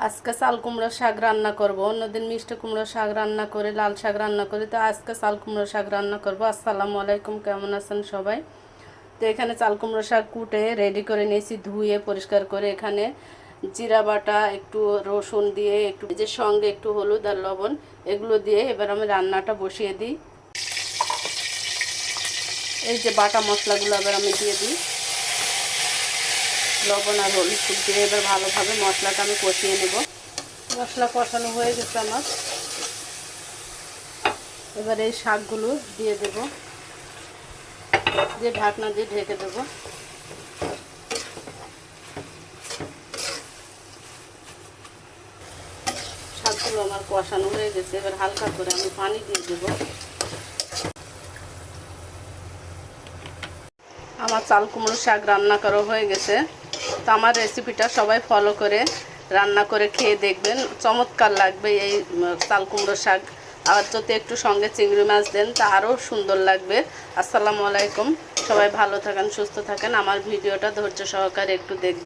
আজকে চাল কুমড়ো শাক রান্না করব। অন্যদিন মিষ্টি কুমড়ো শাক রান্না করে, লাল শাক রান্না করি, তো আজকে চাল কুমড়ো শাক রান্না করব। আসসালামু আলাইকুম, কেমন আছেন সবাই? তো এখানে চাল কুমড়ো শাক কুটে রেডি করে নিয়েছি, ধুয়ে পরিষ্কার করে। এখানে জিরা বাটা, একটু রসুন দিয়ে, একটু যে সঙ্গে একটু হলুদ আর লবণ এগুলো দিয়ে এবার আমি রান্নাটা বসিয়ে দিই। এই যে বাটা মশলাগুলো আবার আমি দিয়ে দিই, লবণ আর হলুদ দিয়ে এবার ভালোভাবে মশলাটা আমি কষিয়ে নেব। মশলা কষানো হয়ে গেছে আমার, এবার এই শাকগুলো দিয়ে দেব, দিয়ে ঢাকনা দিয়ে ঢেকে দেব। শাকগুলো আমার কষানো হয়ে গেছে, এবার হালকা করে আমি পানি দিয়ে দেব। আমার চাল কুমড়ো শাক রান্না করা হয়ে গেছে। তো আমার রেসিপিটা সবাই ফলো করে রান্না করে খেয়ে দেখবেন, চমৎকার লাগবে এই চাল কুমড়ো শাক। আর যদি একটু সঙ্গে চিংড়ি মাছ দেন তা আরও সুন্দর লাগবে। আসসালামু আলাইকুম, সবাই ভালো থাকেন, সুস্থ থাকেন। আমার ভিডিওটা ধৈর্য সহকারে একটু দেখবেন।